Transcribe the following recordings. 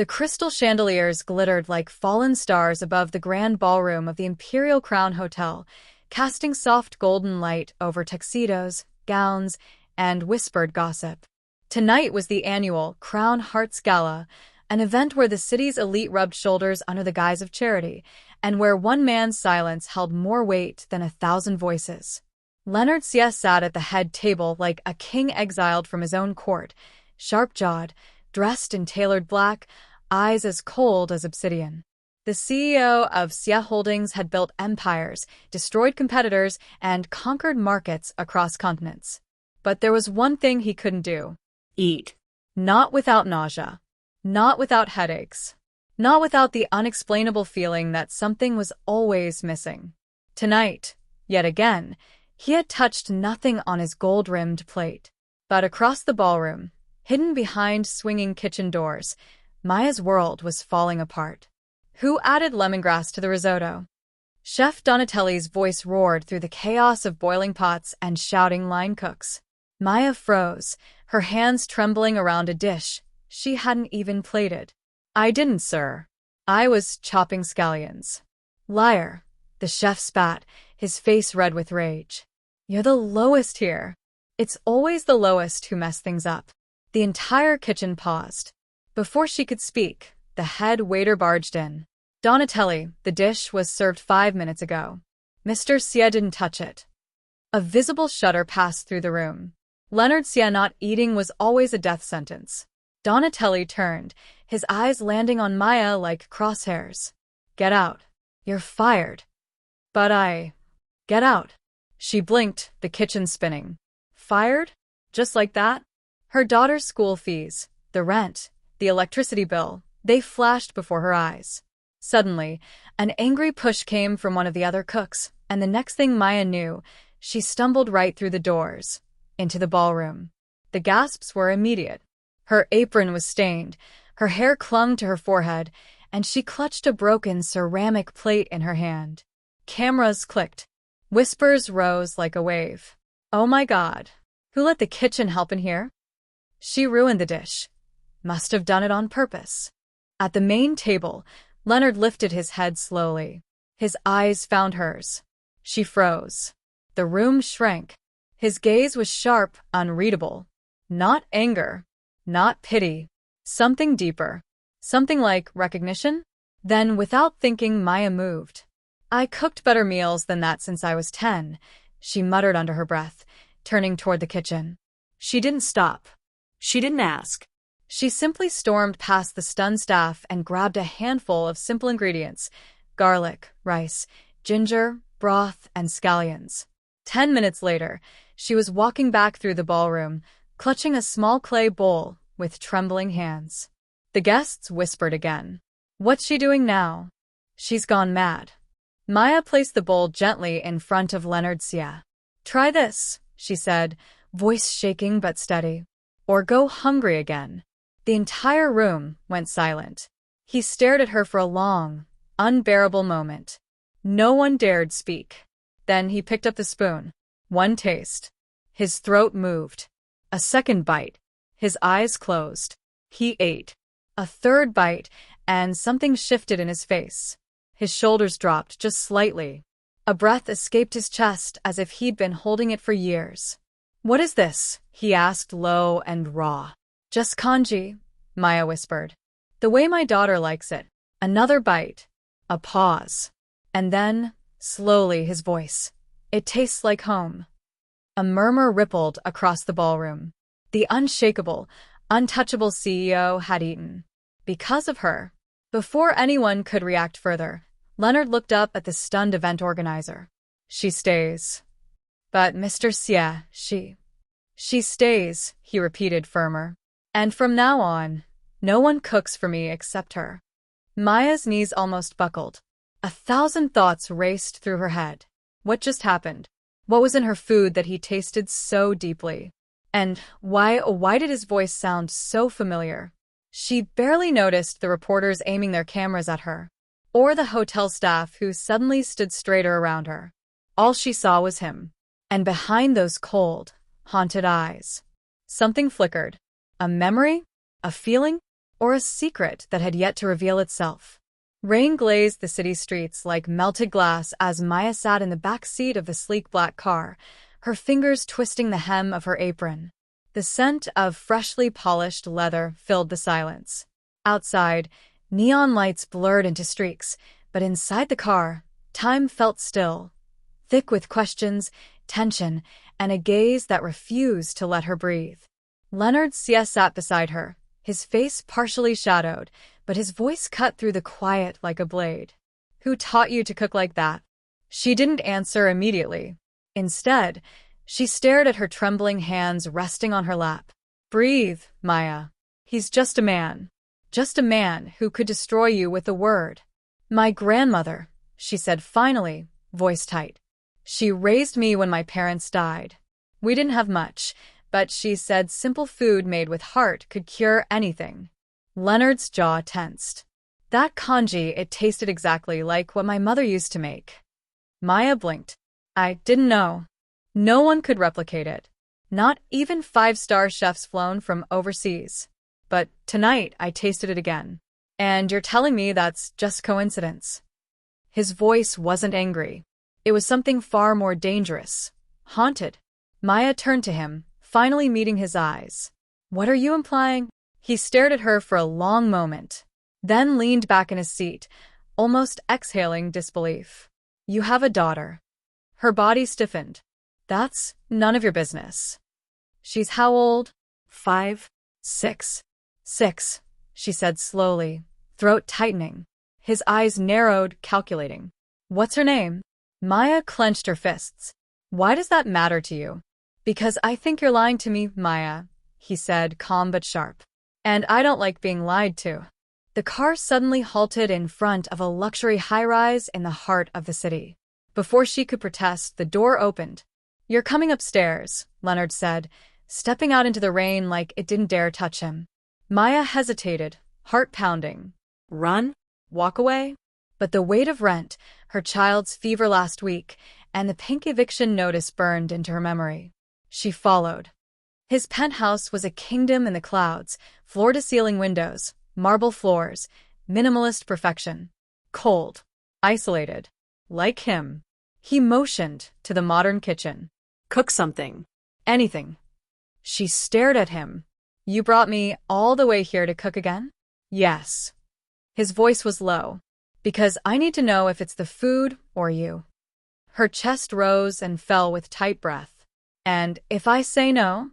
The crystal chandeliers glittered like fallen stars above the grand ballroom of the Imperial Crown Hotel, casting soft golden light over tuxedos, gowns, and whispered gossip. Tonight was the annual Crown Hearts Gala, an event where the city's elite rubbed shoulders under the guise of charity, and where one man's silence held more weight than 1,000 voices. Leonard Sia sat at the head table like a king exiled from his own court, sharp-jawed, dressed in tailored black, eyes as cold as obsidian. The CEO of Sia Holdings had built empires, destroyed competitors, and conquered markets across continents. But there was one thing he couldn't do. Eat. Not without nausea. Not without headaches. Not without the unexplainable feeling that something was always missing. Tonight, yet again, he had touched nothing on his gold-rimmed plate. But across the ballroom, hidden behind swinging kitchen doors, Maya's world was falling apart. Who added lemongrass to the risotto? Chef Donatelli's voice roared through the chaos of boiling pots and shouting line cooks. Maya froze, her hands trembling around a dish she hadn't even plated. I didn't, sir. I was chopping scallions. Liar, the chef spat, his face red with rage. You're the lowest here. It's always the lowest who mess things up. The entire kitchen paused. Before she could speak, the head waiter barged in. Donatelli, the dish was served 5 minutes ago. Mr. Sia didn't touch it. A visible shudder passed through the room. Leonard Sia not eating was always a death sentence. Donatelli turned, his eyes landing on Maya like crosshairs. Get out. You're fired. But Get out. She blinked, the kitchen spinning. Fired? Just like that? Her daughter's school fees, the rent, the electricity bill, they flashed before her eyes. Suddenly, an angry push came from one of the other cooks, and the next thing Maya knew, she stumbled right through the doors, into the ballroom. The gasps were immediate. Her apron was stained, her hair clung to her forehead, and she clutched a broken ceramic plate in her hand. Cameras clicked. Whispers rose like a wave. Oh my God. Who let the kitchen help in here? She ruined the dish. Must have done it on purpose. At the main table, Leonard lifted his head slowly. His eyes found hers. She froze. The room shrank. His gaze was sharp, unreadable. Not anger. Not pity. Something deeper. Something like recognition? Then, without thinking, Maya moved. I cooked better meals than that since I was 10, she muttered under her breath, turning toward the kitchen. She didn't stop. She didn't ask. She simply stormed past the stunned staff and grabbed a handful of simple ingredients: garlic, rice, ginger, broth, and scallions. 10 minutes later, she was walking back through the ballroom, clutching a small clay bowl with trembling hands. The guests whispered again. What's she doing now? She's gone mad. Maya placed the bowl gently in front of Leonard Sia. Try this, she said, voice shaking but steady. Or go hungry again. The entire room went silent. He stared at her for a long, unbearable moment. No one dared speak. Then he picked up the spoon. One taste. His throat moved. A second bite. His eyes closed. He ate. A third bite, and something shifted in his face. His shoulders dropped just slightly. A breath escaped his chest as if he'd been holding it for years. What is this? He asked, low and raw. Just congee, Maya whispered. The way my daughter likes it. Another bite. A pause. And then, slowly, his voice. It tastes like home. A murmur rippled across the ballroom. The unshakable, untouchable CEO had eaten. Because of her. Before anyone could react further, Leonard looked up at the stunned event organizer. She stays. But Mr. Sia, she stays, he repeated firmer. And from now on, no one cooks for me except her. Maya's knees almost buckled. 1,000 thoughts raced through her head. What just happened? What was in her food that he tasted so deeply? And why did his voice sound so familiar? She barely noticed the reporters aiming their cameras at her, or the hotel staff who suddenly stood straighter around her. All she saw was him. And behind those cold, haunted eyes, something flickered. A memory? A feeling? or a secret that had yet to reveal itself. Rain glazed the city streets like melted glass as Maya sat in the back seat of the sleek black car, her fingers twisting the hem of her apron. The scent of freshly polished leather filled the silence. Outside, neon lights blurred into streaks, but inside the car, time felt still, thick with questions, tension, and a gaze that refused to let her breathe. Leonard sat beside her, his face partially shadowed, but his voice cut through the quiet like a blade. "Who taught you to cook like that?" She didn't answer immediately. Instead, she stared at her trembling hands resting on her lap. "Breathe, Maya. He's just a man. Just a man who could destroy you with a word." "My grandmother," she said finally, voice tight. "She raised me when my parents died. We didn't have much, but she said simple food made with heart could cure anything." Leonard's jaw tensed. "That congee, it tasted exactly like what my mother used to make." Maya blinked. "I didn't know. No one could replicate it. Not even five-star chefs flown from overseas. But tonight I tasted it again. And you're telling me that's just coincidence?" His voice wasn't angry. It was something far more dangerous. Haunted. Maya turned to him, finally meeting his eyes. "What are you implying?" He stared at her for a long moment, then leaned back in his seat, almost exhaling disbelief. "You have a daughter." Her body stiffened. "That's none of your business." "She's how old?" 5, 6. 6, she said slowly, throat tightening. His eyes narrowed, calculating. "What's her name?" Maya clenched her fists. "Why does that matter to you?" "Because I think you're lying to me, Maya," he said, calm but sharp. "And I don't like being lied to." The car suddenly halted in front of a luxury high-rise in the heart of the city. Before she could protest, the door opened. "You're coming upstairs," Leonard said, stepping out into the rain like it didn't dare touch him. Maya hesitated, heart pounding. Run? Walk away? But the weight of rent, her child's fever last week, and the pink eviction notice burned into her memory. She followed. His penthouse was a kingdom in the clouds, floor-to-ceiling windows, marble floors, minimalist perfection. Cold. Isolated. Like him. He motioned to the modern kitchen. "Cook something. Anything." She stared at him. "You brought me all the way here to cook again?" "Yes." His voice was low. "Because I need to know if it's the food or you." Her chest rose and fell with tight breath. "And if I say no?"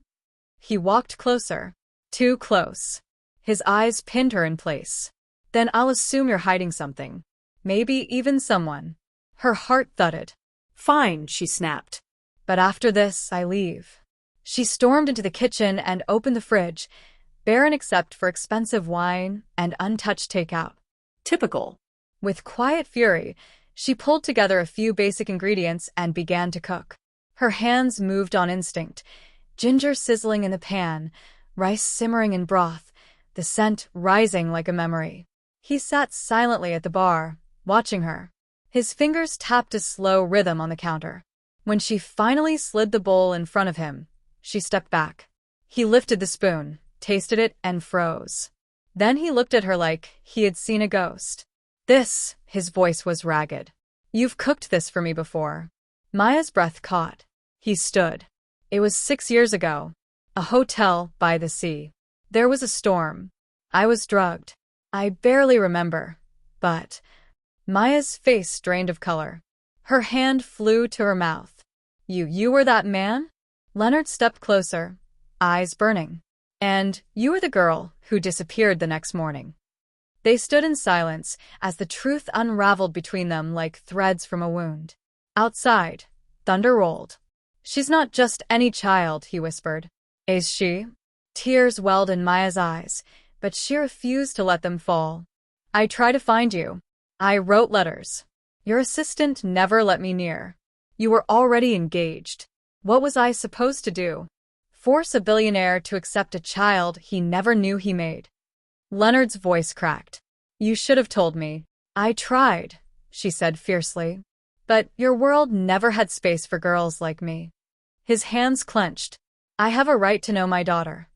He walked closer. Too close. His eyes pinned her in place. "Then I'll assume you're hiding something. Maybe even someone." Her heart thudded. "Fine," she snapped. "But after this, I leave." She stormed into the kitchen and opened the fridge, barren except for expensive wine and untouched takeout. Typical. With quiet fury, she pulled together a few basic ingredients and began to cook. Her hands moved on instinct, ginger sizzling in the pan, rice simmering in broth, the scent rising like a memory. He sat silently at the bar, watching her. His fingers tapped a slow rhythm on the counter. When she finally slid the bowl in front of him, she stepped back. He lifted the spoon, tasted it, and froze. Then he looked at her like he had seen a ghost. "This," his voice was ragged. "You've cooked this for me before." Maya's breath caught. He stood. "It was 6 years ago. A hotel by the sea. There was a storm. I was drugged. I barely remember. But..." Maya's face drained of color. Her hand flew to her mouth. You were that man?" Leonard stepped closer, eyes burning. "And you were the girl who disappeared the next morning." They stood in silence as the truth unraveled between them like threads from a wound. Outside, thunder rolled. "She's not just any child," he whispered. "Is she?" Tears welled in Maya's eyes, but she refused to let them fall. "I tried to find you. I wrote letters. Your assistant never let me near. You were already engaged. What was I supposed to do? Force a billionaire to accept a child he never knew he made?" Leonard's voice cracked. "You should have told me." "I tried," she said fiercely. "But your world never had space for girls like me." His hands clenched. "I have a right to know my daughter.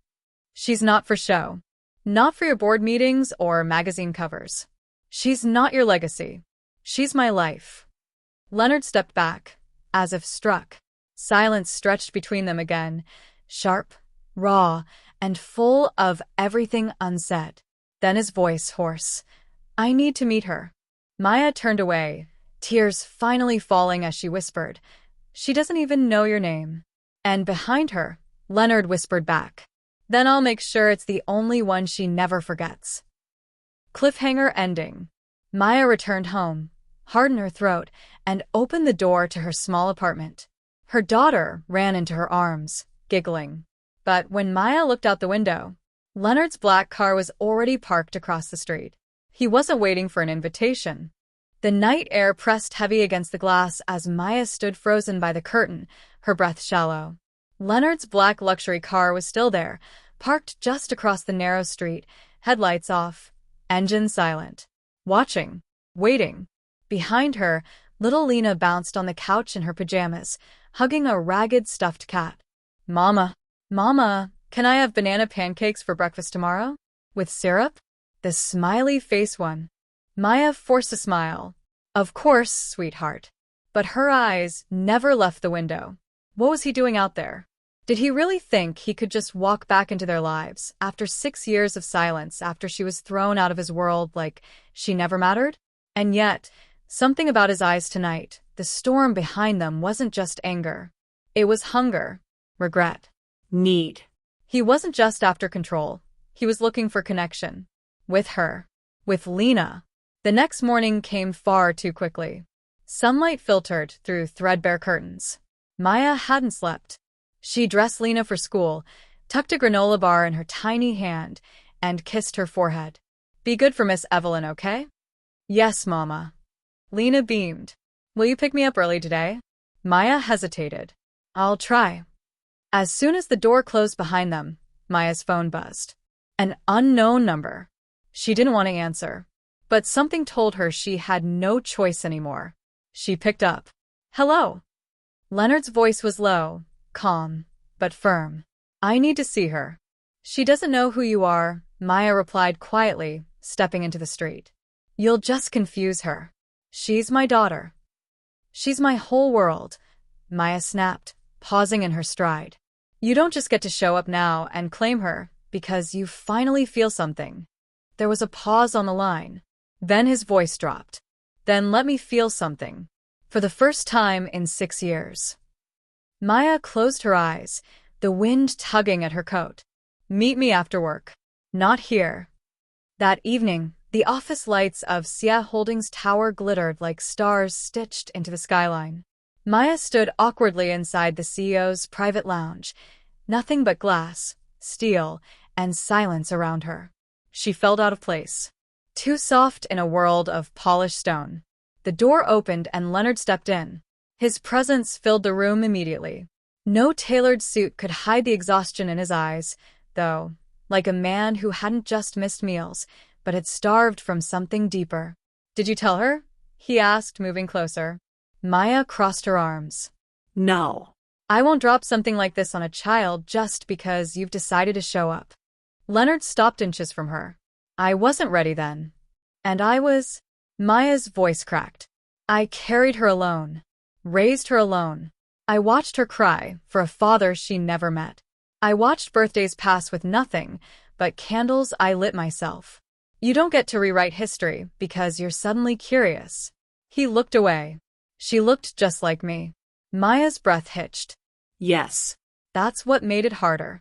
She's not for show." Not for your board meetings or magazine covers. She's not your legacy. She's my life. Leonard stepped back, as if struck. Silence stretched between them again, sharp, raw, and full of everything unsaid. Then his voice hoarse. I need to meet her. Maya turned away, tears finally falling as she whispered, She doesn't even know your name. And behind her, Leonard whispered back, Then I'll make sure it's the only one she never forgets. Cliffhanger ending. Maya returned home, heart in her throat, and opened the door to her small apartment. Her daughter ran into her arms, giggling. But when Maya looked out the window, Leonard's black car was already parked across the street. He wasn't waiting for an invitation. The night air pressed heavy against the glass as Maya stood frozen by the curtain, her breath shallow. Leonard's black luxury car was still there, parked just across the narrow street, headlights off, engine silent. Watching, waiting. Behind her, little Lena bounced on the couch in her pajamas, hugging a ragged stuffed cat. Mama, can I have banana pancakes for breakfast tomorrow? With syrup? The smiley face one. Maya forced a smile. Of course, sweetheart. But her eyes never left the window. What was he doing out there? Did he really think he could just walk back into their lives after 6 years of silence, after she was thrown out of his world like she never mattered? And yet, something about his eyes tonight, the storm behind them, wasn't just anger. It was hunger, regret, need. He wasn't just after control. He was looking for connection. With her. With Lena. The next morning came far too quickly. Sunlight filtered through threadbare curtains. Maya hadn't slept. She dressed Lena for school, tucked a granola bar in her tiny hand, and kissed her forehead. Be good for Miss Evelyn, okay? Yes, Mama. Lena beamed. Will you pick me up early today? Maya hesitated. I'll try. As soon as the door closed behind them, Maya's phone buzzed. An unknown number. She didn't want to answer, but something told her she had no choice anymore. She picked up. Hello. Leonard's voice was low, calm, but firm. I need to see her. She doesn't know who you are, Maya replied quietly, stepping into the street. You'll just confuse her. She's my daughter. She's my whole world, Maya snapped, pausing in her stride. You don't just get to show up now and claim her because you finally feel something. There was a pause on the line. Then his voice dropped. Then let me feel something. For the first time in 6 years. Maya closed her eyes, the wind tugging at her coat. Meet me after work. Not here. That evening, the office lights of Sia Holdings Tower glittered like stars stitched into the skyline. Maya stood awkwardly inside the CEO's private lounge. Nothing but glass, steel, and silence around her. She felt out of place. Too soft in a world of polished stone. The door opened and Leonard stepped in. His presence filled the room immediately. No tailored suit could hide the exhaustion in his eyes, though, like a man who hadn't just missed meals, but had starved from something deeper. Did you tell her? He asked, moving closer. Maya crossed her arms. No. I won't drop something like this on a child just because you've decided to show up. Leonard stopped inches from her. I wasn't ready then. And I was. Maya's voice cracked. I carried her alone. Raised her alone. I watched her cry for a father she never met. I watched birthdays pass with nothing but candles I lit myself. You don't get to rewrite history because you're suddenly curious. He looked away. She looked just like me. Maya's breath hitched. Yes. That's what made it harder.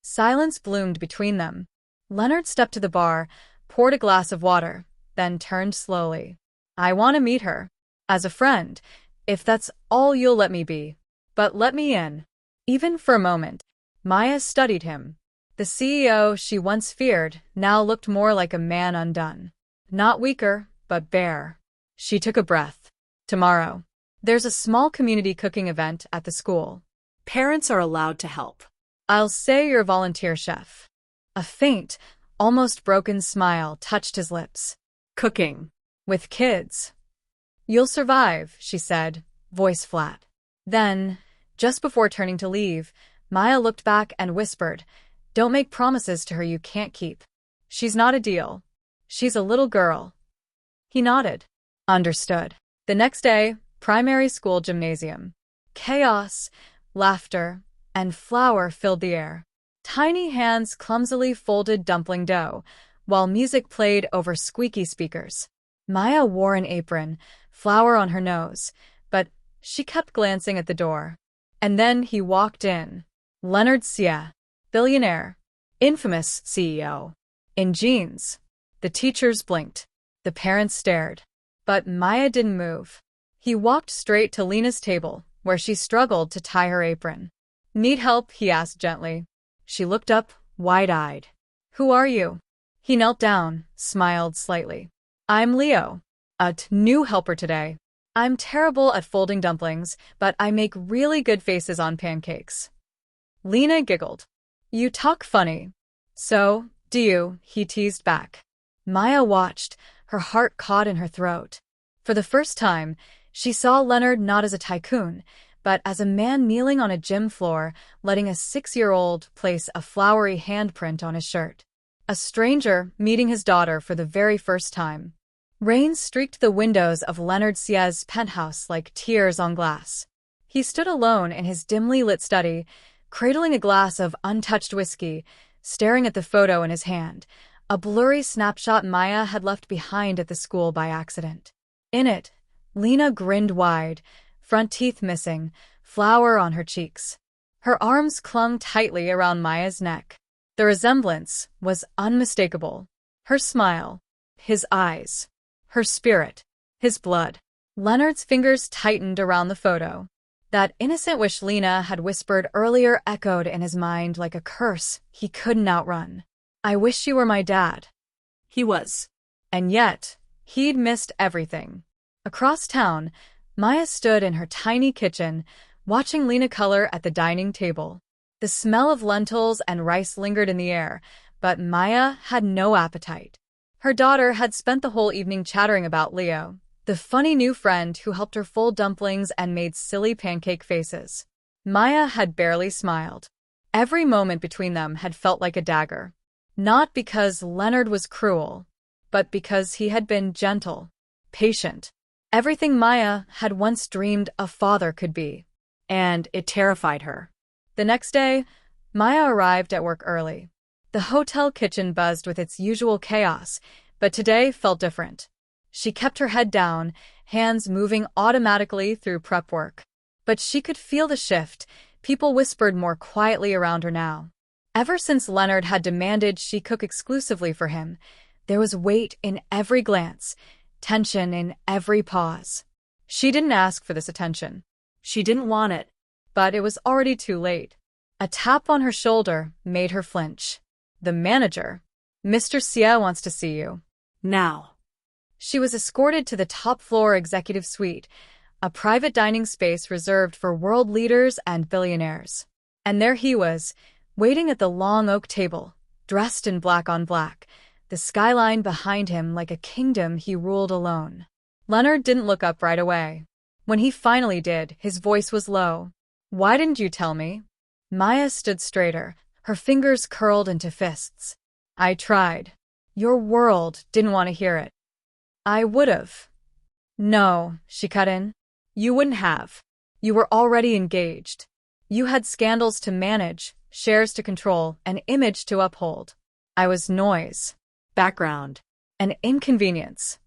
Silence bloomed between them. Leonard stepped to the bar, poured a glass of water, then turned slowly. I want to meet her. As a friend, if that's all you'll let me be. But let me in. Even for a moment. Maya studied him. The CEO she once feared now looked more like a man undone. Not weaker, but bare. She took a breath. Tomorrow. There's a small community cooking event at the school. Parents are allowed to help. I'll say you're a volunteer chef. A faint, almost broken smile touched his lips. Cooking. With kids. You'll survive, she said, voice flat. Then, just before turning to leave, Maya looked back and whispered, Don't make promises to her you can't keep. She's not a deal. She's a little girl. He nodded. Understood. The next day, primary school gymnasium. Chaos, laughter, and flour filled the air. Tiny hands clumsily folded dumpling dough, while music played over squeaky speakers. Maya wore an apron, flour on her nose, but she kept glancing at the door. And then he walked in. Leonard Xie, billionaire, infamous CEO. In jeans. The teachers blinked. The parents stared. But Maya didn't move. He walked straight to Lena's table, where she struggled to tie her apron. Need help? He asked gently. She looked up, wide-eyed. Who are you? He knelt down, smiled slightly. I'm Leo. A new helper today. I'm terrible at folding dumplings, but I make really good faces on pancakes. Lena giggled. You talk funny. So, do you? He teased back. Maya watched, her heart caught in her throat. For the first time, she saw Leonard not as a tycoon, but as a man kneeling on a gym floor, letting a 6-year-old place a flowery handprint on his shirt. A stranger meeting his daughter for the very first time. Rain streaked the windows of Leonard Xie's penthouse like tears on glass. He stood alone in his dimly lit study, cradling a glass of untouched whiskey, staring at the photo in his hand, a blurry snapshot Maya had left behind at the school by accident. In it, Lena grinned wide, front teeth missing, flour on her cheeks. Her arms clung tightly around Maya's neck. The resemblance was unmistakable. Her smile, his eyes, her spirit, his blood. Leonard's fingers tightened around the photo. That innocent wish Lena had whispered earlier echoed in his mind like a curse he couldn't outrun. I wish you were my dad. He was. And yet, he'd missed everything. Across town, Maya stood in her tiny kitchen, watching Lena color at the dining table. The smell of lentils and rice lingered in the air, but Maya had no appetite. Her daughter had spent the whole evening chattering about Leo, the funny new friend who helped her fold dumplings and made silly pancake faces. Maya had barely smiled. Every moment between them had felt like a dagger. Not because Leonard was cruel, but because he had been gentle, patient. Everything Maya had once dreamed a father could be. And it terrified her. The next day, Maya arrived at work early. The hotel kitchen buzzed with its usual chaos, but today felt different. She kept her head down, hands moving automatically through prep work. But she could feel the shift. People whispered more quietly around her now. Ever since Leonard had demanded she cook exclusively for him, there was weight in every glance, tension in every pause. She didn't ask for this attention. She didn't want it. But it was already too late. A tap on her shoulder made her flinch. The manager. Mr. Xie wants to see you. Now. She was escorted to the top-floor executive suite, a private dining space reserved for world leaders and billionaires. And there he was, waiting at the long oak table, dressed in black on black, the skyline behind him like a kingdom he ruled alone. Leonard didn't look up right away. When he finally did, his voice was low. Why didn't you tell me? Maya stood straighter, her fingers curled into fists. I tried. Your world didn't want to hear it. I would've. No, she cut in. You wouldn't have. You were already engaged. You had scandals to manage, shares to control, an image to uphold. I was noise, background, an inconvenience.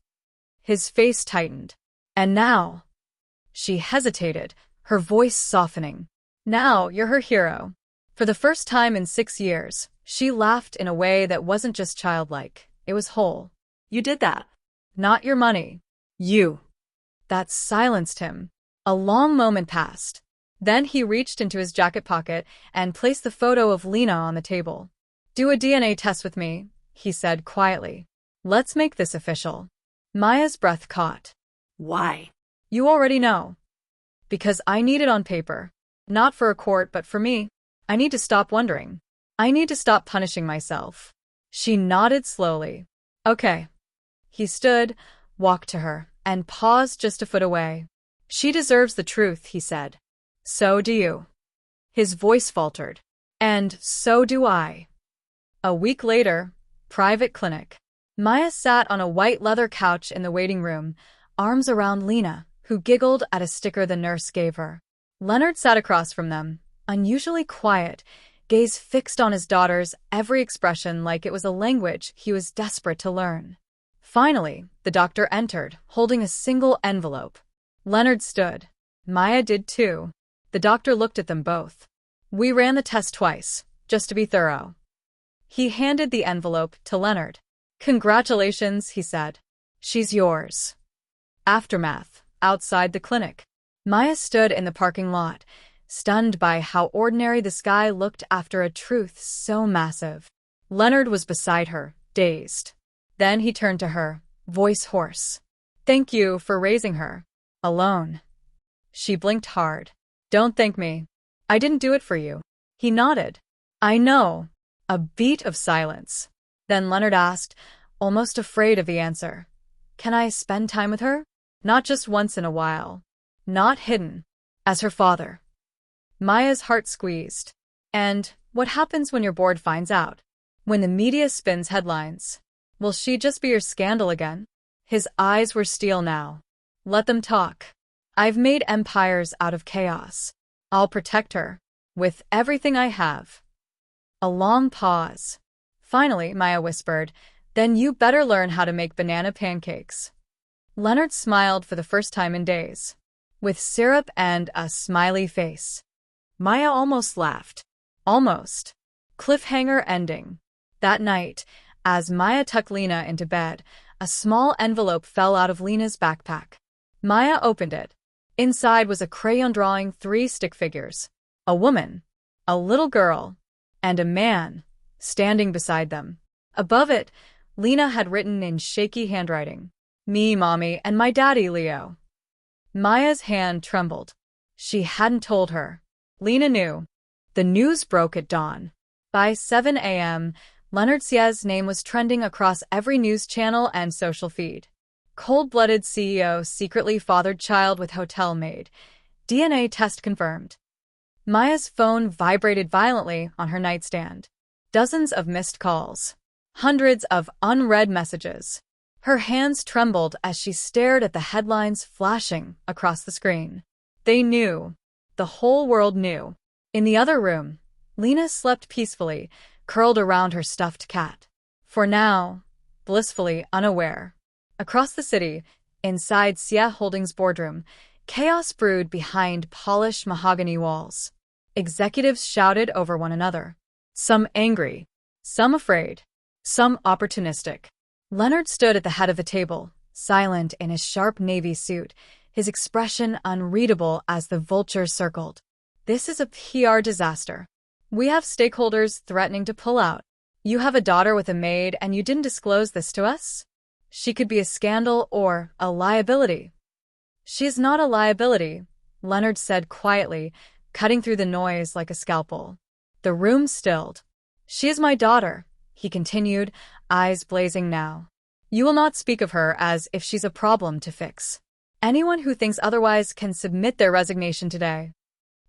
His face tightened. And now? She hesitated, her voice softening. Now you're her hero. For the first time in 6 years, she laughed in a way that wasn't just childlike. It was whole. You did that. Not your money. You. That silenced him. A long moment passed. Then he reached into his jacket pocket and placed the photo of Lena on the table. Do a DNA test with me, he said quietly. Let's make this official. Maya's breath caught. Why? You already know. Because I need it on paper. Not for a court, but for me. I need to stop wondering. I need to stop punishing myself. She nodded slowly. Okay. He stood, walked to her, and paused just a foot away. She deserves the truth, he said. So do you. His voice faltered. And so do I. A week later, private clinic. Maya sat on a white leather couch in the waiting room, arms around Lena, who giggled at a sticker the nurse gave her. Leonard sat across from them, unusually quiet, gaze fixed on his daughter's every expression like it was a language he was desperate to learn. Finally, the doctor entered, holding a single envelope. Leonard stood. Maya did too. The doctor looked at them both. "We ran the test twice, just to be thorough." He handed the envelope to Leonard. "Congratulations," he said. "She's yours." Aftermath. Outside the clinic. Maya stood in the parking lot, stunned by how ordinary the sky looked after a truth so massive. Leonard was beside her, dazed. Then he turned to her, voice hoarse. "Thank you for raising her. Alone." She blinked hard. "Don't thank me. I didn't do it for you." He nodded. "I know." A beat of silence. Then Leonard asked, almost afraid of the answer, "Can I spend time with her? Not just once in a while. Not hidden. As her father." Maya's heart squeezed. "And what happens when your board finds out? When the media spins headlines? Will she just be your scandal again?" His eyes were steel now. "Let them talk. I've made empires out of chaos. I'll protect her. With everything I have." A long pause. Finally, Maya whispered, "Then you better learn how to make banana pancakes." Leonard smiled for the first time in days. With syrup and a smiley face. Maya almost laughed. Almost. Cliffhanger ending. That night, as Maya tucked Lena into bed, a small envelope fell out of Lena's backpack. Maya opened it. Inside was a crayon drawing 3 stick figures. A woman, a little girl, and a man, standing beside them. Above it, Lena had written in shaky handwriting, "Me, Mommy, and my daddy, Leo." Maya's hand trembled. She hadn't told her. Lena knew. The news broke at dawn. By 7 a.m., Leonard Xia's name was trending across every news channel and social feed. Cold-blooded CEO secretly fathered child with hotel maid. DNA test confirmed. Maya's phone vibrated violently on her nightstand. Dozens of missed calls. Hundreds of unread messages. Her hands trembled as she stared at the headlines flashing across the screen. They knew. The whole world knew. In the other room, Lena slept peacefully, curled around her stuffed cat. For now, blissfully unaware. Across the city, inside Xia Holdings' boardroom, chaos brewed behind polished mahogany walls. Executives shouted over one another. Some angry, some afraid, some opportunistic. Leonard stood at the head of the table, silent in his sharp navy suit, his expression unreadable as the vultures circled. "This is a PR disaster. We have stakeholders threatening to pull out. You have a daughter with a maid and you didn't disclose this to us? She could be a scandal or a liability." "She is not a liability," Leonard said quietly, cutting through the noise like a scalpel. The room stilled. "She is my daughter," he continued, eyes blazing now. "You will not speak of her as if she's a problem to fix. Anyone who thinks otherwise can submit their resignation today."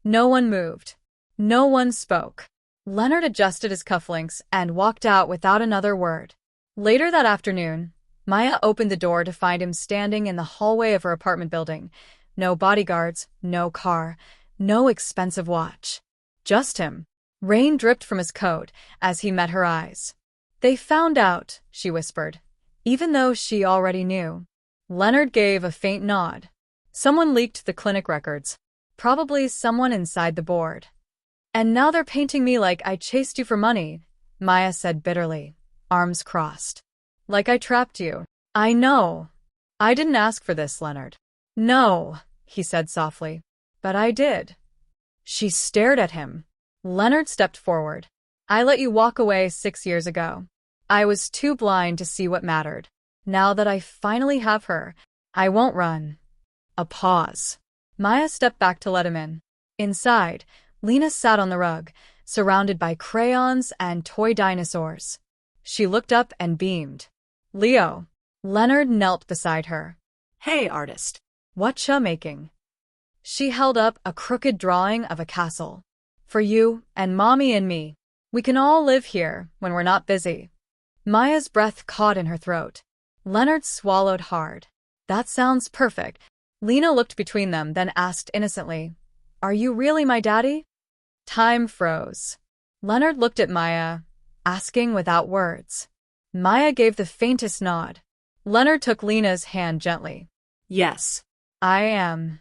No one moved. No one spoke. Leonard adjusted his cufflinks and walked out without another word. Later that afternoon, Maya opened the door to find him standing in the hallway of her apartment building. No bodyguards, no car, no expensive watch. Just him. Rain dripped from his coat as he met her eyes. "They found out," she whispered, even though she already knew. Leonard gave a faint nod. "Someone leaked the clinic records. Probably someone inside the board. And now they're painting me like I chased you for money," Maya said bitterly, arms crossed. "Like I trapped you." "I know. I didn't ask for this, Leonard." "No," he said softly. "But I did." She stared at him. Leonard stepped forward. "I let you walk away 6 years ago. I was too blind to see what mattered. Now that I finally have her, I won't run." A pause. Maya stepped back to let him in. Inside, Lena sat on the rug, surrounded by crayons and toy dinosaurs. She looked up and beamed. "Leo." Leonard knelt beside her. "Hey, artist. Whatcha making?" She held up a crooked drawing of a castle. "For you and Mommy and me. We can all live here when we're not busy." Maya's breath caught in her throat. Leonard swallowed hard. That sounds perfect. Lena looked between them, then asked innocently, "Are you really my daddy?" Time froze. Leonard looked at Maya, asking without words. Maya gave the faintest nod. Leonard took Lena's hand gently. "Yes, I am."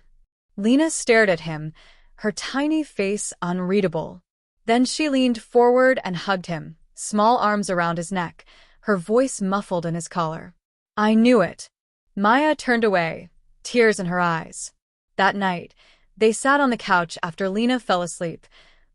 Lena stared at him, her tiny face unreadable. Then she leaned forward and hugged him, small arms around his neck, her voice muffled in his collar. "I knew it." Maya turned away, tears in her eyes. That night, they sat on the couch after Lena fell asleep,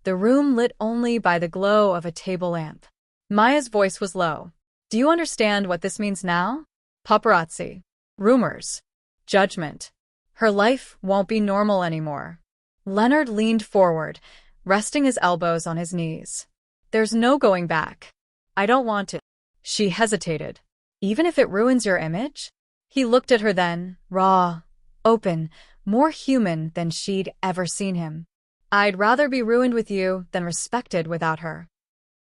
the room lit only by the glow of a table lamp. Maya's voice was low. "Do you understand what this means now? Paparazzi. Rumors. Judgment. Her life won't be normal anymore." Leonard leaned forward, resting his elbows on his knees. "There's no going back. I don't want to." She hesitated. "Even if it ruins your image?" He looked at her then, raw, open, more human than she'd ever seen him. "I'd rather be ruined with you than respected without her."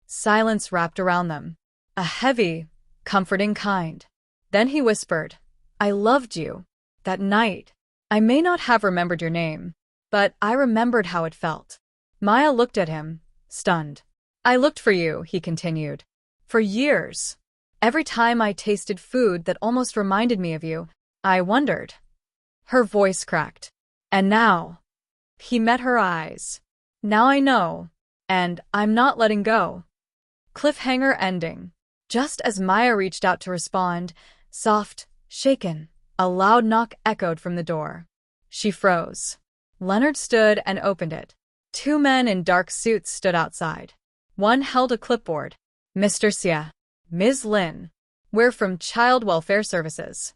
Silence wrapped around them. A heavy, comforting kind. Then he whispered, "I loved you. That night. I may not have remembered your name, but I remembered how it felt." Maya looked at him, stunned. "I looked for you," he continued. "For years. Every time I tasted food that almost reminded me of you, I wondered." Her voice cracked. "And now." He met her eyes. "Now I know. And I'm not letting go." Cliffhanger ending. Just as Maya reached out to respond, soft, shaken, a loud knock echoed from the door. She froze. Leonard stood and opened it. Two men in dark suits stood outside. One held a clipboard. "Mr. Xie. Ms. Lin. We're from Child Welfare Services."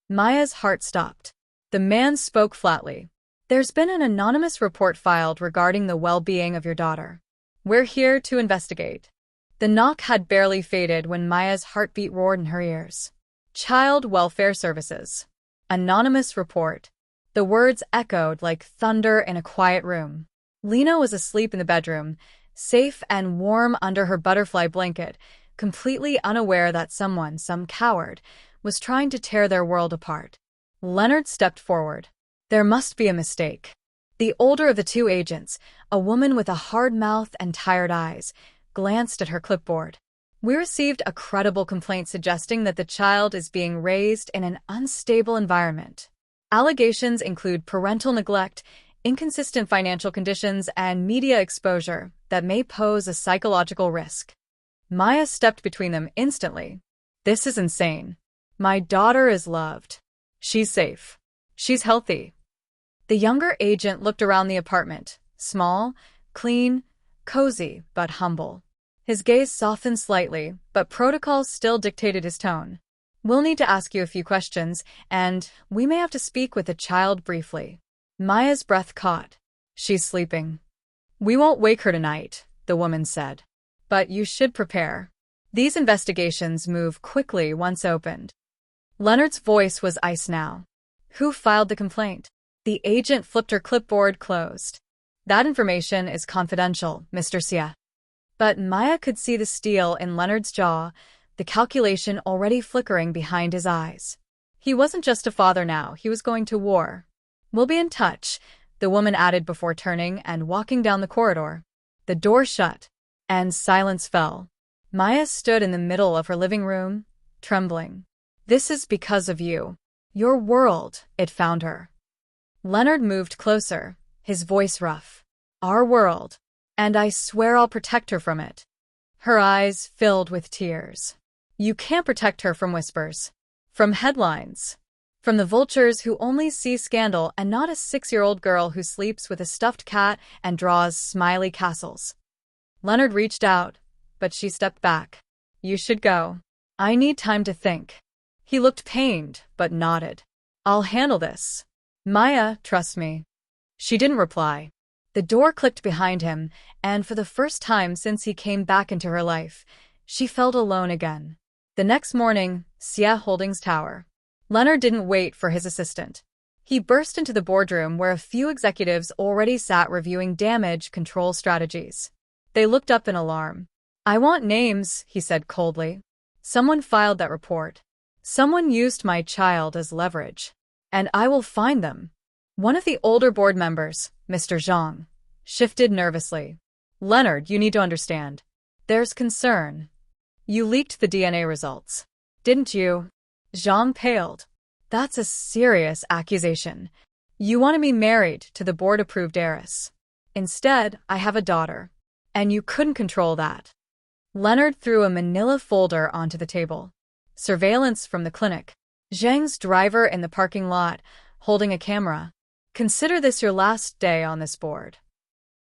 Maya's heart stopped. The man spoke flatly. "There's been an anonymous report filed regarding the well-being of your daughter. We're here to investigate." The knock had barely faded when Maya's heartbeat roared in her ears. Child Welfare Services. Anonymous report. The words echoed like thunder in a quiet room. Lena was asleep in the bedroom, safe and warm under her butterfly blanket, completely unaware that someone, some coward, was trying to tear their world apart. Leonard stepped forward. There must be a mistake. The older of the two agents, a woman with a hard mouth and tired eyes, glanced at her clipboard. "We received a credible complaint suggesting that the child is being raised in an unstable environment. Allegations include parental neglect, inconsistent financial conditions, and media exposure that may pose a psychological risk." Maya stepped between them instantly. "This is insane. My daughter is loved. She's safe. She's healthy." The younger agent looked around the apartment, small, clean, cozy, but humble. His gaze softened slightly, but protocol still dictated his tone. "We'll need to ask you a few questions, and we may have to speak with the child briefly." Maya's breath caught. "She's sleeping." "We won't wake her tonight," the woman said. "But you should prepare. These investigations move quickly once opened." Leonard's voice was ice now. "Who filed the complaint?" The agent flipped her clipboard closed. "That information is confidential, Mr. Xie." But Maya could see the steel in Leonard's jaw, the calculation already flickering behind his eyes. He wasn't just a father now, he was going to war. "We'll be in touch," the woman added before turning and walking down the corridor. The door shut, and silence fell. Maya stood in the middle of her living room, trembling. "This is because of you. Your world," it found her. Leonard moved closer, his voice rough. "Our world. And I swear I'll protect her from it." Her eyes filled with tears. "You can't protect her from whispers. From headlines. From the vultures who only see scandal and not a 6-year-old girl who sleeps with a stuffed cat and draws smiley castles." Leonard reached out, but she stepped back. "You should go. I need time to think." He looked pained, but nodded. "I'll handle this. Maya, trust me." She didn't reply. The door clicked behind him, and for the first time since he came back into her life, she felt alone again. The next morning, Xie Holdings Tower. Leonard didn't wait for his assistant. He burst into the boardroom where a few executives already sat reviewing damage control strategies. They looked up in alarm. "I want names," he said coldly. Someone filed that report. Someone used my child as leverage. And I will find them. One of the older board members, Mr. Zhang, shifted nervously. Leonard, you need to understand. There's concern. You leaked the DNA results. Didn't you? Zhang paled. That's a serious accusation. You wanted me married to the board-approved heiress. Instead, I have a daughter. And you couldn't control that. Leonard threw a manila folder onto the table. Surveillance from the clinic. Zhang's driver in the parking lot, holding a camera. Consider this your last day on this board.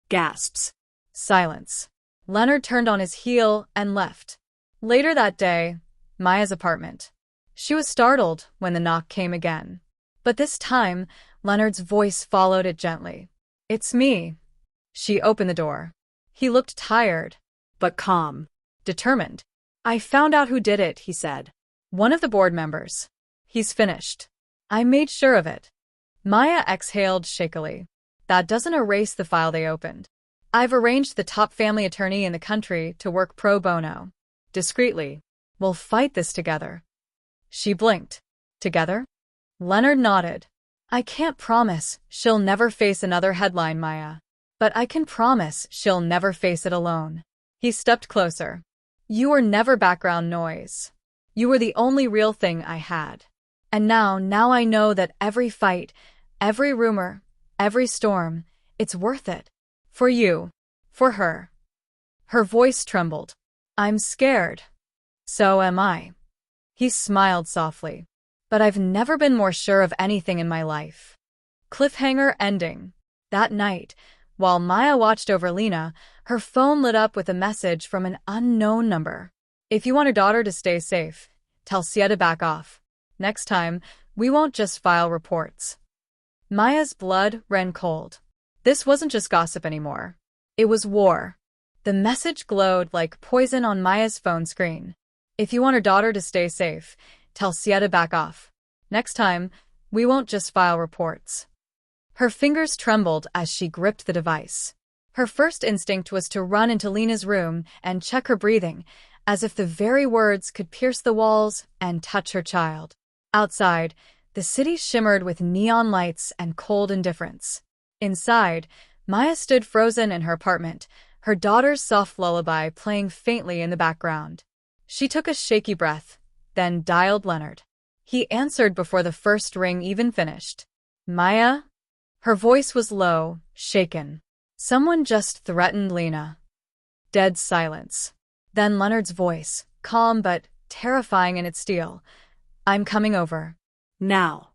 Gasps. Silence. Leonard turned on his heel and left. Later that day, Maya's apartment. She was startled when the knock came again. But this time, Leonard's voice followed it gently. It's me. She opened the door. He looked tired, but calm, determined. I found out who did it, he said. One of the board members. He's finished. I made sure of it. Maya exhaled shakily. That doesn't erase the file they opened. I've arranged the top family attorney in the country to work pro bono. Discreetly. We'll fight this together. She blinked. Together? Leonard nodded. I can't promise she'll never face another headline, Maya. But I can promise she'll never face it alone. He stepped closer. You were never background noise. You were the only real thing I had. And now I know that every fight, every rumor, every storm, it's worth it. For you. For her. Her voice trembled. I'm scared. So am I. He smiled softly. But I've never been more sure of anything in my life. Cliffhanger ending. That night, while Maya watched over Lena, her phone lit up with a message from an unknown number. If you want your daughter to stay safe, tell Sia to back off. Next time, we won't just file reports. Maya's blood ran cold. This wasn't just gossip anymore. It was war. The message glowed like poison on Maya's phone screen. If you want her daughter to stay safe, tell Sia to back off. Next time, we won't just file reports. Her fingers trembled as she gripped the device. Her first instinct was to run into Lena's room and check her breathing, as if the very words could pierce the walls and touch her child. Outside, the city shimmered with neon lights and cold indifference. Inside, Maya stood frozen in her apartment, her daughter's soft lullaby playing faintly in the background. She took a shaky breath, then dialed Leonard. He answered before the first ring even finished. Maya? Her voice was low, shaken. Someone just threatened Lena. Dead silence. Then Leonard's voice, calm but terrifying in its steel. I'm coming over. Now.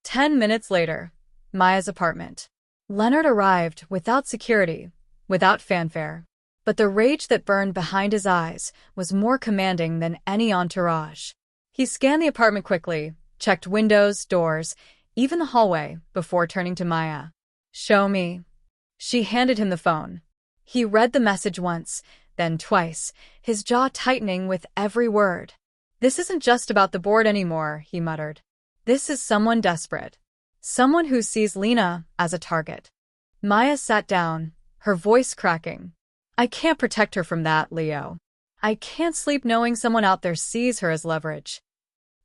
10 minutes later, Maya's apartment. Leonard arrived without security, without fanfare. But the rage that burned behind his eyes was more commanding than any entourage. He scanned the apartment quickly, checked windows, doors, even the hallway, before turning to Maya. Show me. She handed him the phone. He read the message once, then twice, his jaw tightening with every word. This isn't just about the board anymore, he muttered. This is someone desperate. Someone who sees Lena as a target. Maya sat down, her voice cracking. I can't protect her from that, Leo. I can't sleep knowing someone out there sees her as leverage.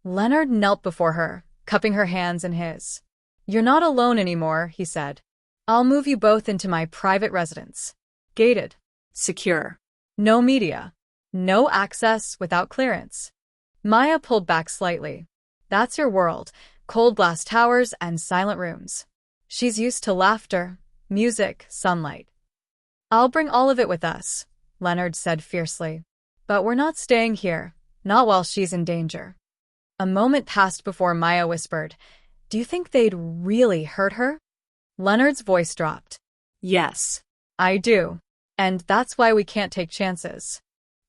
Leonard knelt before her, cupping her hands in his. You're not alone anymore, he said. I'll move you both into my private residence. Gated. Secure. No media. No access without clearance. Maya pulled back slightly. That's your world. Cold glass towers and silent rooms. She's used to laughter, music, sunlight. I'll bring all of it with us, Leonard said fiercely. But we're not staying here, not while she's in danger. A moment passed before Maya whispered, Do you think they'd really hurt her? Leonard's voice dropped. Yes, I do. And that's why we can't take chances.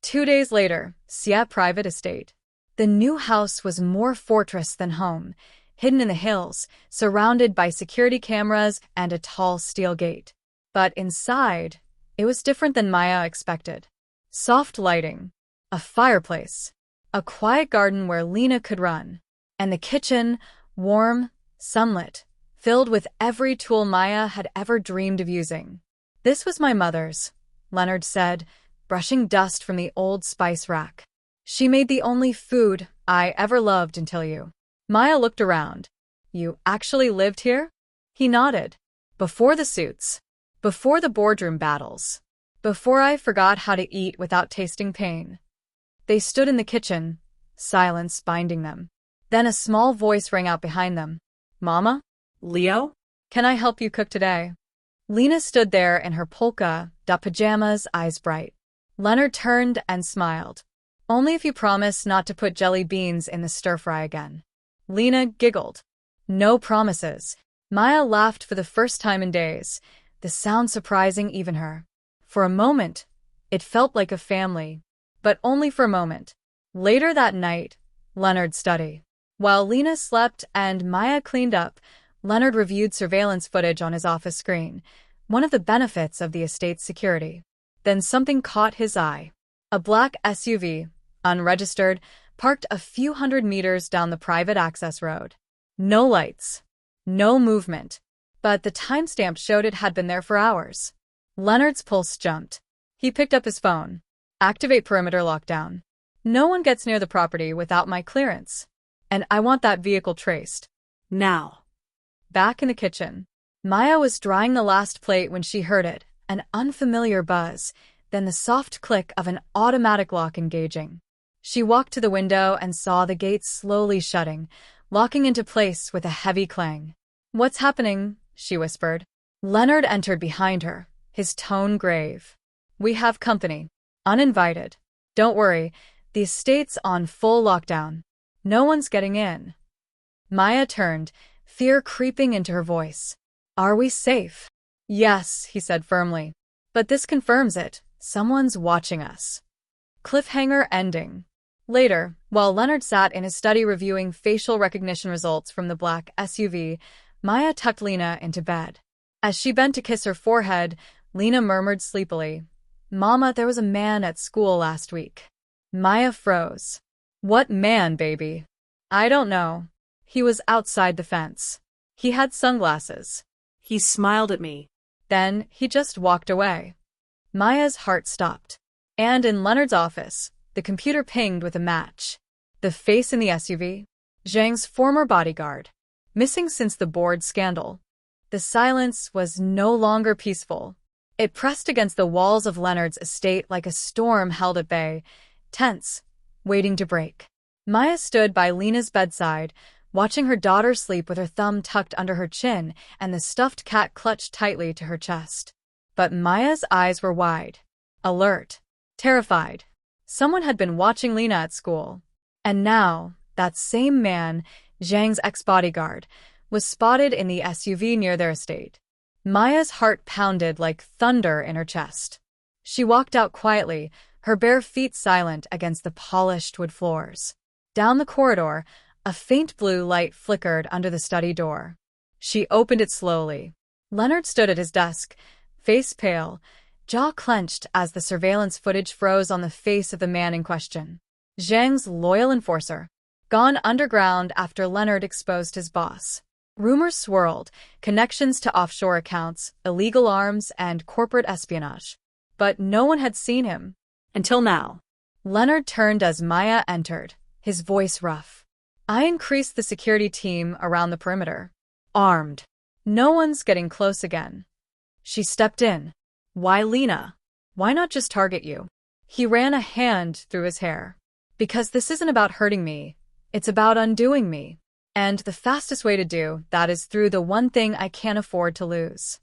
2 days later, Sia private estate. The new house was more fortress than home, hidden in the hills, surrounded by security cameras and a tall steel gate. But inside, it was different than Maya expected. Soft lighting, a fireplace, a quiet garden where Lena could run, and the kitchen, warm, sunlit, filled with every tool Maya had ever dreamed of using. This was my mother's, Leonard said, brushing dust from the old spice rack. She made the only food I ever loved until you. Maya looked around. You actually lived here? He nodded. Before the suits. Before the boardroom battles. Before I forgot how to eat without tasting pain. They stood in the kitchen, silence binding them. Then a small voice rang out behind them. Mama? Leo? Can I help you cook today? Lena stood there in her polka-dot pajamas, eyes bright. Leonard turned and smiled. Only if you promise not to put jelly beans in the stir-fry again. Lena giggled. No promises. Maya laughed for the first time in days, the sound surprising even her. For a moment, it felt like a family, but only for a moment. Later that night, Leonard's study. While Lena slept and Maya cleaned up, Leonard reviewed surveillance footage on his office screen, one of the benefits of the estate's security. Then something caught his eye. A black SUV, unregistered, parked a few hundred meters down the private access road. No lights. No movement. But the timestamp showed it had been there for hours. Leonard's pulse jumped. He picked up his phone. Activate perimeter lockdown. No one gets near the property without my clearance. And I want that vehicle traced. Now. Back in the kitchen, Maya was drying the last plate when she heard it, an unfamiliar buzz, then the soft click of an automatic lock engaging. She walked to the window and saw the gate slowly shutting, locking into place with a heavy clang. What's happening? She whispered. Leonard entered behind her, his tone grave. We have company. Uninvited. Don't worry, the estate's on full lockdown. No one's getting in. Maya turned, fear creeping into her voice. Are we safe? Yes, he said firmly. But this confirms it. Someone's watching us. Cliffhanger ending. Later, while Leonard sat in his study reviewing facial recognition results from the black SUV, Maya tucked Lena into bed. As she bent to kiss her forehead, Lena murmured sleepily, Mama, there was a man at school last week. Maya froze. What man, baby? I don't know. He was outside the fence. He had sunglasses. He smiled at me. Then he just walked away. Maya's heart stopped. And in Leonard's office, the computer pinged with a match. The face in the SUV? Zhang's former bodyguard. Missing since the board scandal. The silence was no longer peaceful. It pressed against the walls of Leonard's estate like a storm held at bay, tense, waiting to break. Maya stood by Lena's bedside, watching her daughter sleep with her thumb tucked under her chin and the stuffed cat clutched tightly to her chest. But Maya's eyes were wide, alert, terrified. Someone had been watching Lena at school. And now, that same man, Zhang's ex-bodyguard, was spotted in the SUV near their estate. Maya's heart pounded like thunder in her chest. She walked out quietly, her bare feet silent against the polished wood floors. Down the corridor, a faint blue light flickered under the study door. She opened it slowly. Leonard stood at his desk, face pale, jaw clenched as the surveillance footage froze on the face of the man in question. Zhang's loyal enforcer, gone underground after Leonard exposed his boss. Rumors swirled, connections to offshore accounts, illegal arms, and corporate espionage. But no one had seen him. Until now. Leonard turned as Maya entered, his voice rough. I increased the security team around the perimeter. Armed. No one's getting close again. She stepped in. Why, Lena? Why not just target you? He ran a hand through his hair. Because this isn't about hurting me. It's about undoing me. And the fastest way to do that is through the one thing I can't afford to lose.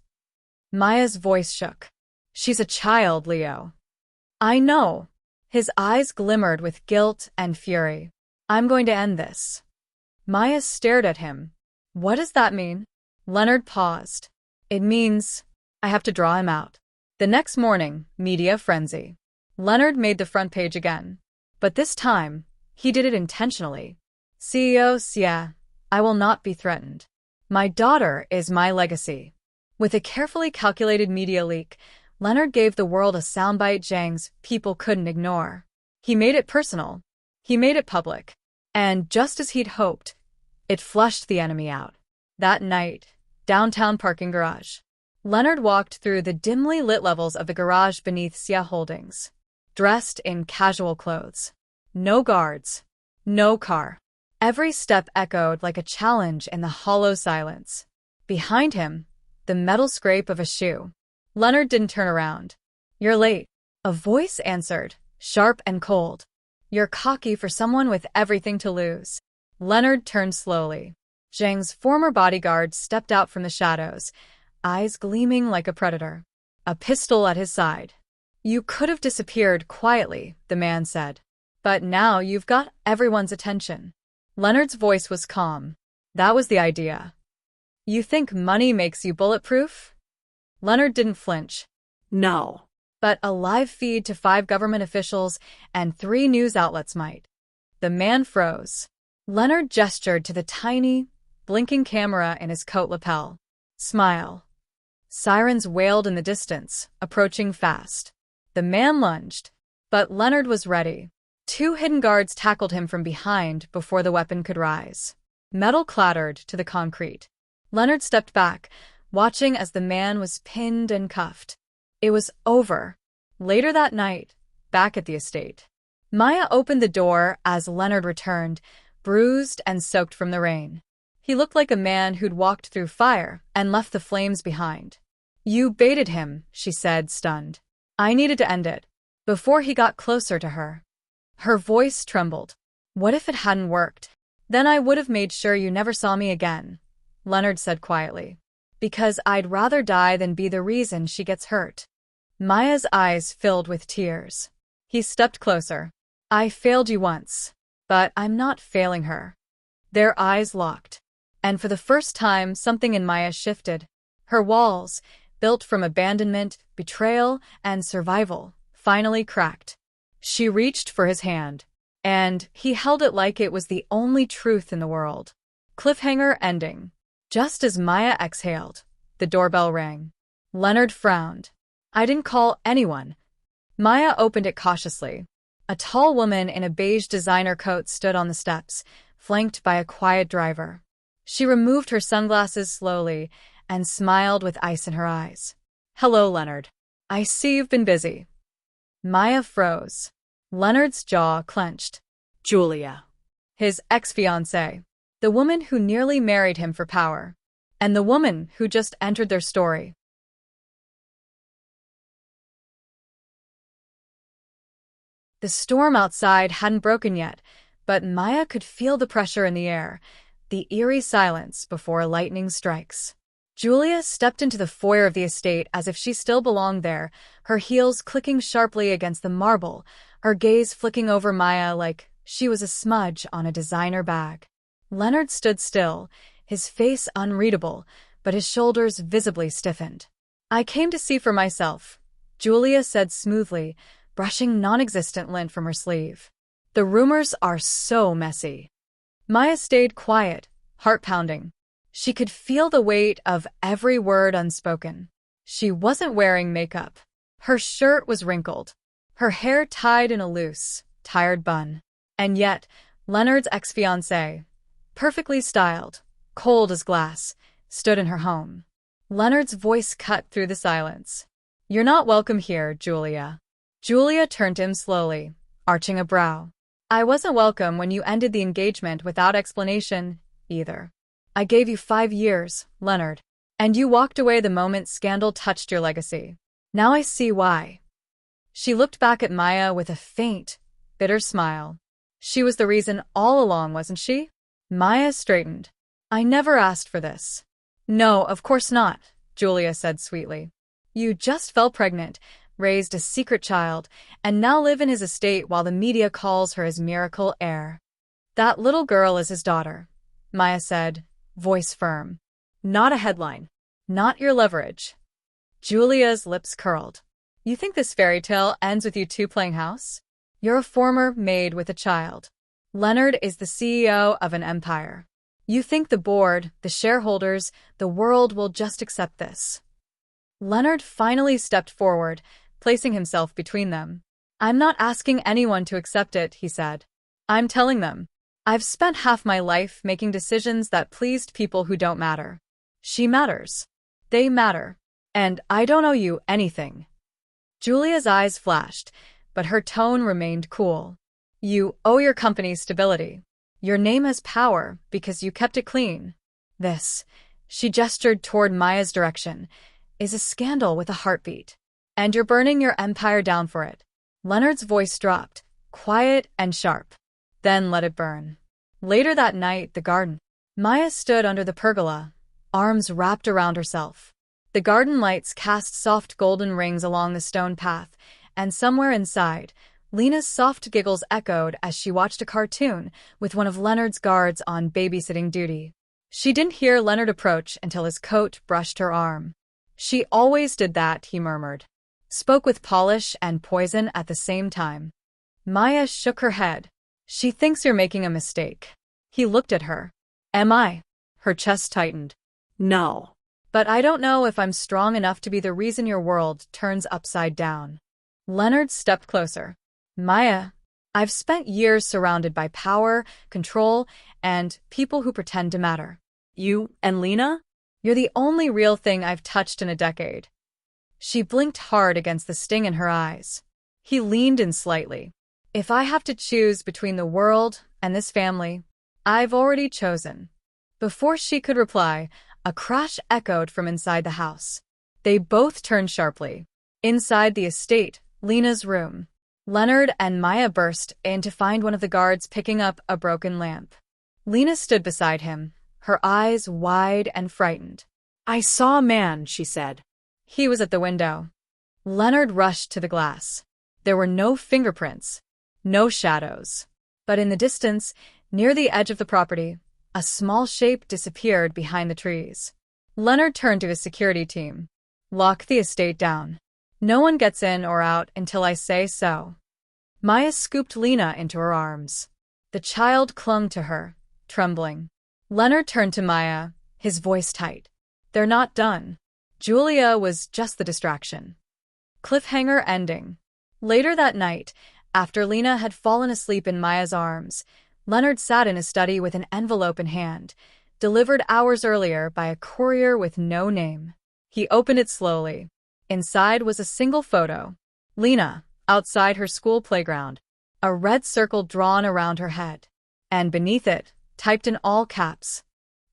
Maya's voice shook. She's a child, Leo. I know. His eyes glimmered with guilt and fury. I'm going to end this. Maya stared at him. What does that mean? Leonard paused. It means I have to draw him out. The next morning, media frenzy. Leonard made the front page again. But this time, he did it intentionally. CEO Xie, I will not be threatened. My daughter is my legacy. With a carefully calculated media leak, Leonard gave the world a soundbite Zhang's people couldn't ignore. He made it personal. He made it public. And just as he'd hoped, it flushed the enemy out. That night, downtown parking garage. Leonard walked through the dimly lit levels of the garage beneath Xie Holdings. Dressed in casual clothes. No guards. No car. Every step echoed like a challenge in the hollow silence. Behind him, the metal scrape of a shoe. Leonard didn't turn around. "You're late," a voice answered, sharp and cold. "You're cocky for someone with everything to lose." Leonard turned slowly. Zhang's former bodyguard stepped out from the shadows, eyes gleaming like a predator. A pistol at his side. "You could have disappeared quietly," the man said. "But now you've got everyone's attention." Leonard's voice was calm. "That was the idea." "You think money makes you bulletproof?" Leonard didn't flinch. No. "But a live feed to 5 government officials and 3 news outlets might." The man froze. Leonard gestured to the tiny, blinking camera in his coat lapel. "Smile." Sirens wailed in the distance, approaching fast. The man lunged. But Leonard was ready. 2 hidden guards tackled him from behind before the weapon could rise. Metal clattered to the concrete. Leonard stepped back, watching as the man was pinned and cuffed. It was over. Later that night, back at the estate, Maya opened the door as Leonard returned, bruised and soaked from the rain. He looked like a man who'd walked through fire and left the flames behind. "You baited him," she said, stunned. "I needed to end it." Before he got closer to her. Her voice trembled. "What if it hadn't worked? Then I would have made sure you never saw me again," Leonard said quietly. "Because I'd rather die than be the reason she gets hurt." Maya's eyes filled with tears. He stepped closer. "I failed you once, but I'm not failing her." Their eyes locked. And for the first time, something in Maya shifted. Her walls, built from abandonment, betrayal, and survival, finally cracked. She reached for his hand, and he held it like it was the only truth in the world. Cliffhanger ending. Just as Maya exhaled, the doorbell rang. Leonard frowned. "I didn't call anyone." Maya opened it cautiously. A tall woman in a beige designer coat stood on the steps, flanked by a quiet driver. She removed her sunglasses slowly and smiled with ice in her eyes. "Hello, Leonard. I see you've been busy." Maya froze. Leonard's jaw clenched. Julia. His ex-fiancée. The woman who nearly married him for power. And the woman who just entered their story. The storm outside hadn't broken yet, but Maya could feel the pressure in the air, the eerie silence before lightning strikes. Julia stepped into the foyer of the estate as if she still belonged there, her heels clicking sharply against the marble, her gaze flicking over Maya like she was a smudge on a designer bag. Leonard stood still, his face unreadable, but his shoulders visibly stiffened. "I came to see for myself," Julia said smoothly, brushing non-existent lint from her sleeve. "The rumors are so messy." Maya stayed quiet, heart pounding. She could feel the weight of every word unspoken. She wasn't wearing makeup. Her shirt was wrinkled, her hair tied in a loose, tired bun. And yet, Leonard's ex-fiancée, perfectly styled, cold as glass, stood in her home. Leonard's voice cut through the silence. "You're not welcome here, Julia." Julia turned to him slowly, arching a brow. "I wasn't welcome when you ended the engagement without explanation, either. I gave you 5 years, Leonard, and you walked away the moment scandal touched your legacy. Now I see why." She looked back at Maya with a faint, bitter smile. She was the reason all along, wasn't she? Maya straightened. "I never asked for this." "No, of course not," Julia said sweetly. "You just fell pregnant, raised a secret child, and now live in his estate while the media calls her his miracle heir." "That little girl is his daughter," Maya said, voice firm. "Not a headline. Not your leverage." Julia's lips curled. "You think this fairy tale ends with you two playing house? You're a former maid with a child. Leonard is the CEO of an empire. You think the board, the shareholders, the world will just accept this?" Leonard finally stepped forward, placing himself between them. "I'm not asking anyone to accept it," he said. "I'm telling them. I've spent half my life making decisions that pleased people who don't matter. She matters. They matter. And I don't owe you anything." Julia's eyes flashed, but her tone remained cool. You owe your company stability. Your name has power because you kept it clean. This, she gestured toward Maya's direction, is a scandal with a heartbeat. And you're burning your empire down for it. Leonard's voice dropped, quiet and sharp. Then let it burn. Later that night, the garden. Maya stood under the pergola, arms wrapped around herself. The garden lights cast soft golden rings along the stone path, and somewhere inside, Lena's soft giggles echoed as she watched a cartoon with one of Leonard's guards on babysitting duty. She didn't hear Leonard approach until his coat brushed her arm. She always did that, he murmured. Spoke with polish and poison at the same time. Maya shook her head. She thinks you're making a mistake. He looked at her. Am I? Her chest tightened. No. But I don't know if I'm strong enough to be the reason your world turns upside down. Leonard stepped closer. Maya, I've spent years surrounded by power, control, and people who pretend to matter. You and Lena? You're the only real thing I've touched in a decade. She blinked hard against the sting in her eyes. He leaned in slightly. If I have to choose between the world and this family, I've already chosen. Before she could reply, a crash echoed from inside the house. They both turned sharply. Inside the estate, Lena's room, Leonard and Maya burst in to find one of the guards picking up a broken lamp. Lena stood beside him, her eyes wide and frightened. I saw a man, she said. He was at the window. Leonard rushed to the glass. There were no fingerprints, no shadows. But in the distance, near the edge of the property, a small shape disappeared behind the trees. Leonard turned to his security team. Lock the estate down. No one gets in or out until I say so. Maya scooped Lena into her arms. The child clung to her, trembling. Leonard turned to Maya, his voice tight. They're not done. Julia was just the distraction. Cliffhanger ending. Later that night, after Lena had fallen asleep in Maya's arms, Leonard sat in his study with an envelope in hand, delivered hours earlier by a courier with no name. He opened it slowly. Inside was a single photo. Lena, outside her school playground, a red circle drawn around her head. And beneath it, typed in all caps.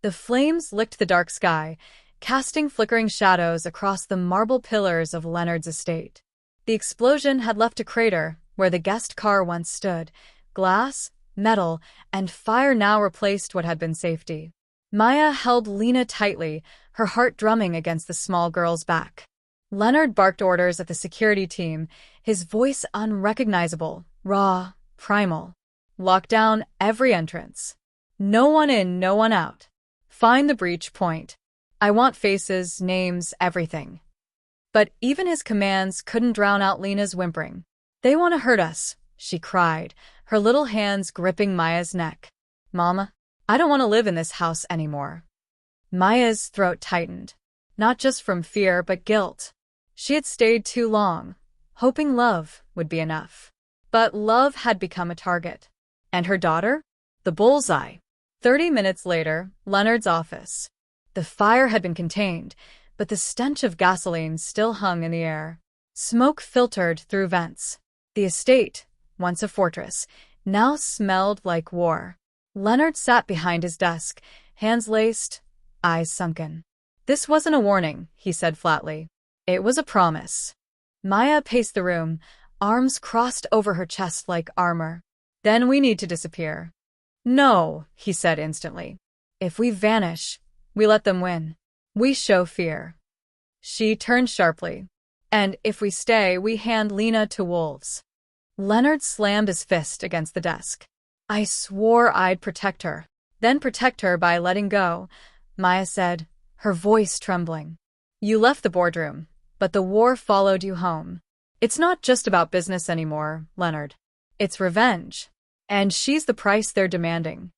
The flames licked the dark sky, casting flickering shadows across the marble pillars of Leonard's estate. The explosion had left a crater where the guest car once stood. Glass, metal, and fire now replaced what had been safety. Maya held Lena tightly, her heart drumming against the small girl's back. Leonard barked orders at the security team, his voice unrecognizable, raw, primal. Lock down every entrance. No one in, no one out. Find the breach point. I want faces, names, everything. But even his commands couldn't drown out Lena's whimpering. They want to hurt us, she cried, her little hands gripping Maya's neck. Mama, I don't want to live in this house anymore. Maya's throat tightened, not just from fear but guilt. She had stayed too long, hoping love would be enough. But love had become a target. And her daughter? The bullseye. 30 minutes later, Leonard's office. The fire had been contained, but the stench of gasoline still hung in the air. Smoke filtered through vents. The estate, once a fortress, now smelled like war. Leonard sat behind his desk, hands laced, eyes sunken. This wasn't a warning, he said flatly. It was a promise. Maya paced the room, arms crossed over her chest like armor. Then we need to disappear. No, he said instantly. If we vanish, we let them win. We show fear. She turned sharply. And if we stay, we hand Lena to wolves. Leonard slammed his fist against the desk. I swore I'd protect her. Then protect her by letting go, Maya said, her voice trembling. You left the boardroom, but the war followed you home. It's not just about business anymore, Leonard. It's revenge. And she's the price they're demanding.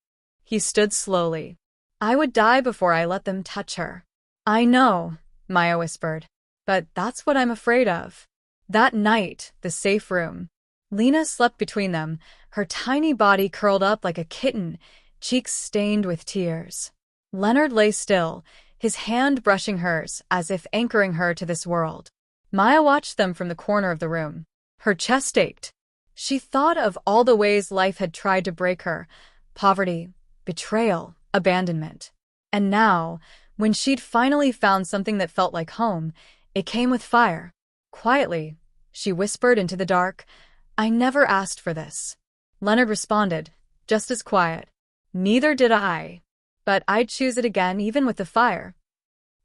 He stood slowly. I would die before I let them touch her. I know, Maya whispered. But that's what I'm afraid of. That night, the safe room. Lena slept between them, her tiny body curled up like a kitten, cheeks stained with tears. Leonard lay still, his hand brushing hers as if anchoring her to this world. Maya watched them from the corner of the room. Her chest ached. She thought of all the ways life had tried to break her: poverty, betrayal, abandonment. And now, when she'd finally found something that felt like home, it came with fire. Quietly, she whispered into the dark, "I never asked for this." Leonard responded, just as quiet, "Neither did I. But I'd choose it again even with the fire."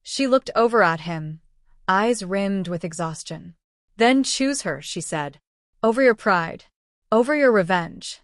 She looked over at him, eyes rimmed with exhaustion. "Then choose her," she said. "Over your pride. Over your revenge."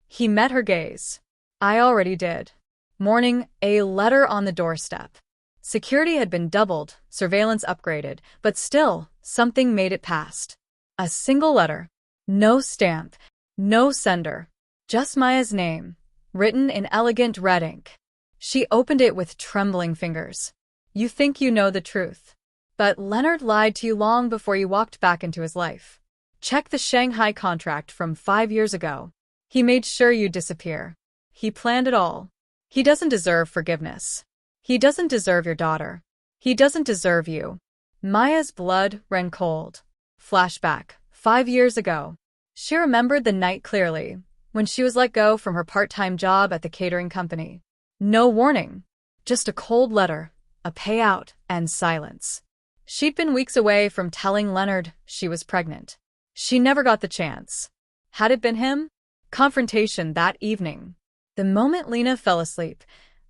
He met her gaze. "I already did." Morning, a letter on the doorstep. Security had been doubled, surveillance upgraded, but still, something made it past. A single letter. No stamp. No sender. Just Maya's name, written in elegant red ink. She opened it with trembling fingers. "You think you know the truth. But Leonard lied to you long before you walked back into his life. Check the Shanghai contract from 5 years ago. He made sure you'd disappear. He planned it all. He doesn't deserve forgiveness. He doesn't deserve your daughter. He doesn't deserve you." Maya's blood ran cold. Flashback, 5 years ago. She remembered the night clearly, when she was let go from her part-time job at the catering company. No warning, just a cold letter, a payout, and silence. She'd been weeks away from telling Leonard she was pregnant. She never got the chance. Had it been him? Confrontation that evening. The moment Lena fell asleep,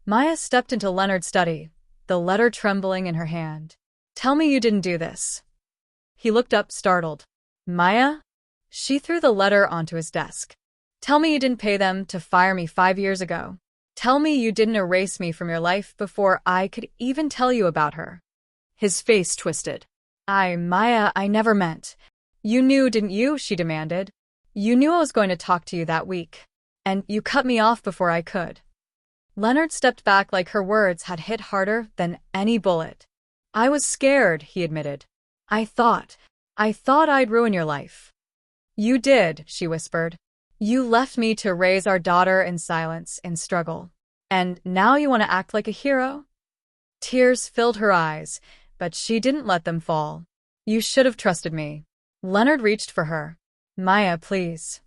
Maya stepped into Leonard's study, the letter trembling in her hand. "Tell me you didn't do this." He looked up, startled. "Maya?" She threw the letter onto his desk. "Tell me you didn't pay them to fire me 5 years ago. Tell me you didn't erase me from your life before I could even tell you about her." His face twisted. Maya, I never meant." "You knew, didn't you?" she demanded. "You knew I was going to talk to you that week. And you cut me off before I could." Leonard stepped back like her words had hit harder than any bullet. "I was scared," he admitted. I thought I'd ruin your life." "You did," she whispered. "You left me to raise our daughter in silence and struggle. And now you want to act like a hero?" Tears filled her eyes, but she didn't let them fall. "You should have trusted me." Leonard reached for her. "Maya, please."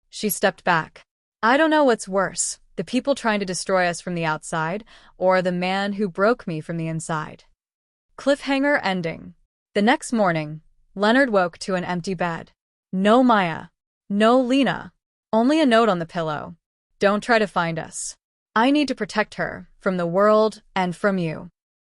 She stepped back. "I don't know what's worse, the people trying to destroy us from the outside, or the man who broke me from the inside." Cliffhanger ending. The next morning, Leonard woke to an empty bed. No Maya. No Lena. Only a note on the pillow. "Don't try to find us. I need to protect her, from the world and from you."